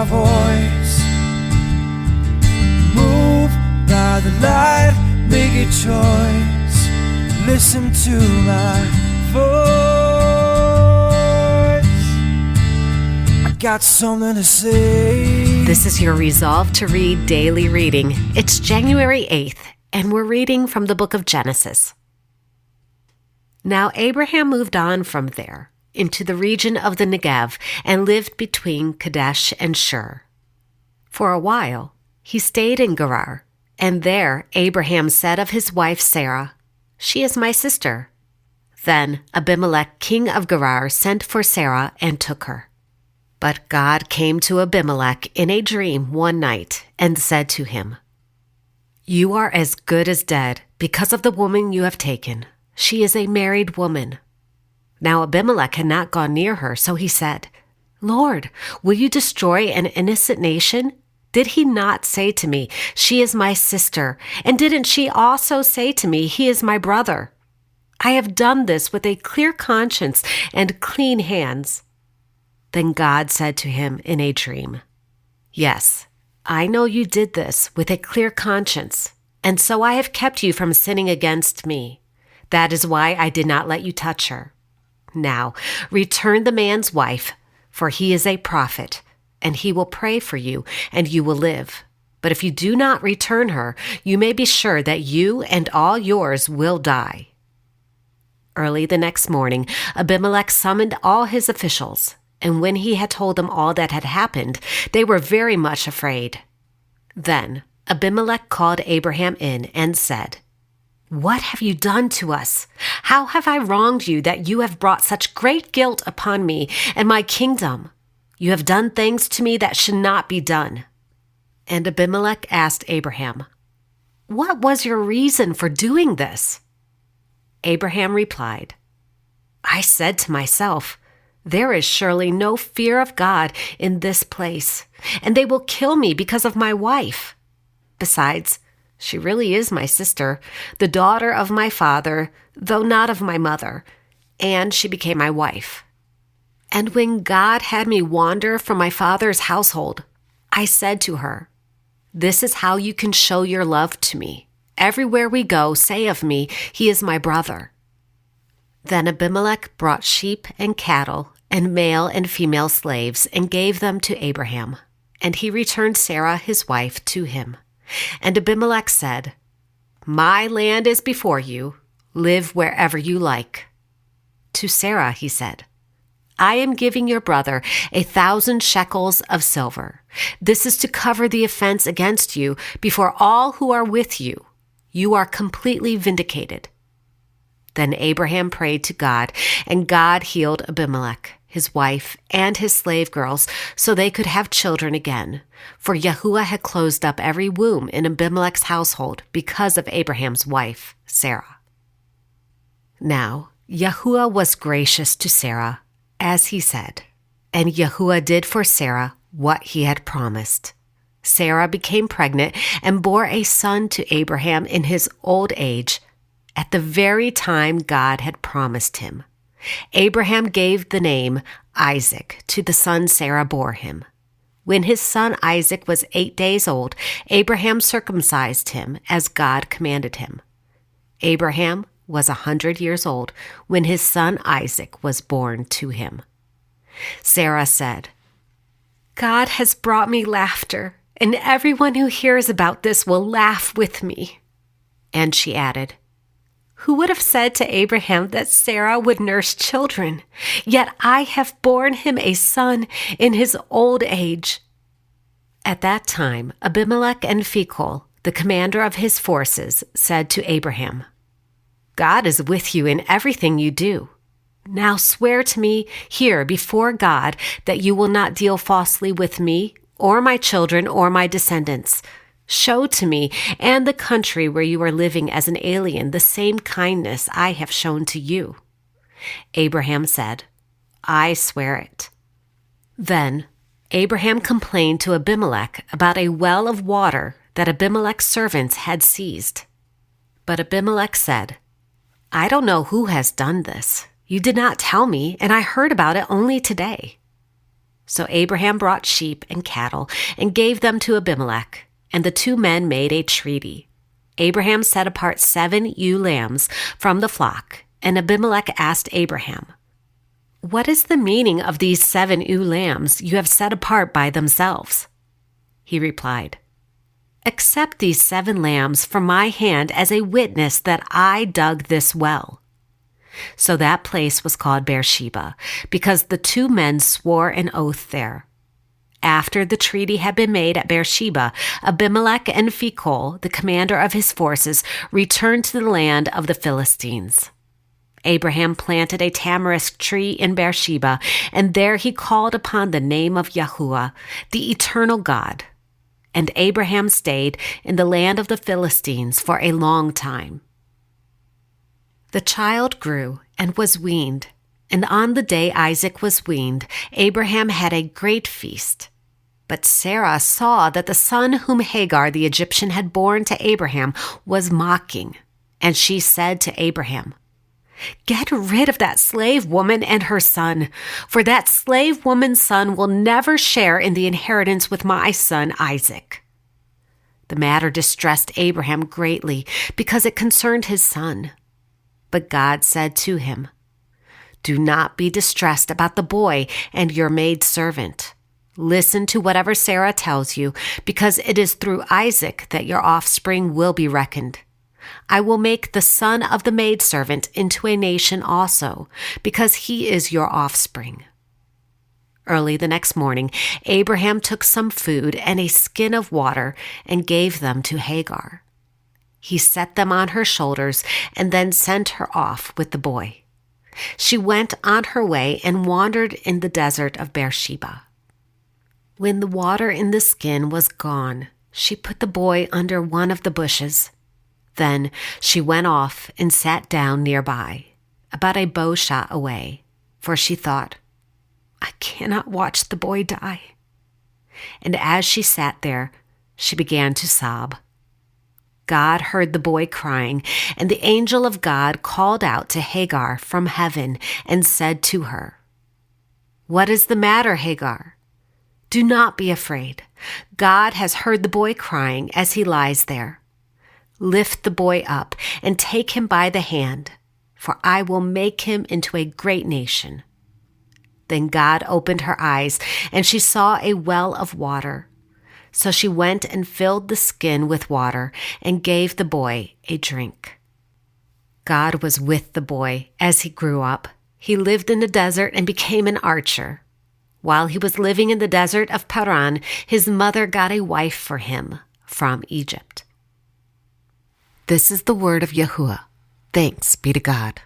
voice. Move by the light, make a choice. Listen to my voice. I got something to say. This is your Resolve to Read daily reading. It's January 8th, and we're reading from the book of Genesis. Now Abraham moved on from there into the region of the Negev and lived between Kadesh and Shur. For a while, he stayed in Gerar, and there Abraham said of his wife Sarah, "She is my sister." Then Abimelech, king of Gerar, sent for Sarah and took her. But God came to Abimelech in a dream one night and said to him, "You are as good as dead because of the woman you have taken. She is a married woman." Now Abimelech had not gone near her, so he said, "Lord, will you destroy an innocent nation? Did he not say to me, 'She is my sister'? And didn't she also say to me, 'He is my brother'? I have done this with a clear conscience and clean hands." Then God said to him in a dream, "Yes, I know you did this with a clear conscience, and so I have kept you from sinning against me. That is why I did not let you touch her. Now, return the man's wife, for he is a prophet, and he will pray for you, and you will live. But if you do not return her, you may be sure that you and all yours will die." Early the next morning, Abimelech summoned all his officials, and when he had told them all that had happened, they were very much afraid. Then Abimelech called Abraham in and said, "What have you done to us? How have I wronged you that you have brought such great guilt upon me and my kingdom? You have done things to me that should not be done." And Abimelech asked Abraham, "What was your reason for doing this?" Abraham replied, "I said to myself, 'There is surely no fear of God in this place, and they will kill me because of my wife. Besides, she really is my sister, the daughter of my father, though not of my mother, and she became my wife. And when God had me wander from my father's household, I said to her, "This is how you can show your love to me. Everywhere we go, say of me, 'He is my brother.'" Then Abimelech brought sheep and cattle and male and female slaves and gave them to Abraham, and he returned Sarah his wife to him. And Abimelech said, "My land is before you. Live wherever you like." To Sarah he said, "I am giving your brother 1,000 shekels of silver. This is to cover the offense against you before all who are with you. You are completely vindicated." Then Abraham prayed to God, and God healed Abimelech, his wife, and his slave girls, so they could have children again. For Yahuwah had closed up every womb in Abimelech's household because of Abraham's wife, Sarah. Now, Yahuwah was gracious to Sarah, as he said, and Yahuwah did for Sarah what he had promised. Sarah became pregnant and bore a son to Abraham in his old age, at the very time God had promised him. Abraham gave the name Isaac to the son Sarah bore him. When his son Isaac was 8 days old, Abraham circumcised him as God commanded him. Abraham was 100 years old when his son Isaac was born to him. Sarah said, "God has brought me laughter, and everyone who hears about this will laugh with me." And she added, "Who would have said to Abraham that Sarah would nurse children? Yet I have borne him a son in his old age." At that time, Abimelech and Phicol, the commander of his forces, said to Abraham, "God is with you in everything you do. Now swear to me here before God that you will not deal falsely with me or my children or my descendants. Show to me and the country where you are living as an alien the same kindness I have shown to you." Abraham said, "I swear it." Then Abraham complained to Abimelech about a well of water that Abimelech's servants had seized. But Abimelech said, "I don't know who has done this. You did not tell me, and I heard about it only today." So Abraham brought sheep and cattle and gave them to Abimelech, and the two men made a treaty. Abraham set apart 7 ewe lambs from the flock, and Abimelech asked Abraham, "What is the meaning of these 7 ewe lambs you have set apart by themselves?" He replied, "Accept these 7 lambs from my hand as a witness that I dug this well." So that place was called Beersheba, because the two men swore an oath there. After the treaty had been made at Beersheba, Abimelech and Phicol, the commander of his forces, returned to the land of the Philistines. Abraham planted a tamarisk tree in Beersheba, and there he called upon the name of Yahuwah, the eternal God. And Abraham stayed in the land of the Philistines for a long time. The child grew and was weaned, and on the day Isaac was weaned, Abraham had a great feast. But Sarah saw that the son whom Hagar the Egyptian had borne to Abraham was mocking, and she said to Abraham, "Get rid of that slave woman and her son, for that slave woman's son will never share in the inheritance with my son Isaac." The matter distressed Abraham greatly because it concerned his son. But God said to him, "Do not be distressed about the boy and your maidservant. Listen to whatever Sarah tells you, because it is through Isaac that your offspring will be reckoned. I will make the son of the maidservant into a nation also, because he is your offspring." Early the next morning, Abraham took some food and a skin of water and gave them to Hagar. He set them on her shoulders and then sent her off with the boy. She went on her way and wandered in the desert of Beersheba. When the water in the skin was gone, she put the boy under one of the bushes. Then she went off and sat down nearby, about a bow shot away, for she thought, "I cannot watch the boy die." And as she sat there, she began to sob. God heard the boy crying, and the angel of God called out to Hagar from heaven and said to her, "What is the matter, Hagar? Do not be afraid. God has heard the boy crying as he lies there. Lift the boy up and take him by the hand, for I will make him into a great nation." Then God opened her eyes, and she saw a well of water. So she went and filled the skin with water and gave the boy a drink. God was with the boy as he grew up. He lived in the desert and became an archer. While he was living in the desert of Paran, his mother got a wife for him from Egypt. This is the word of Yahuwah. Thanks be to God.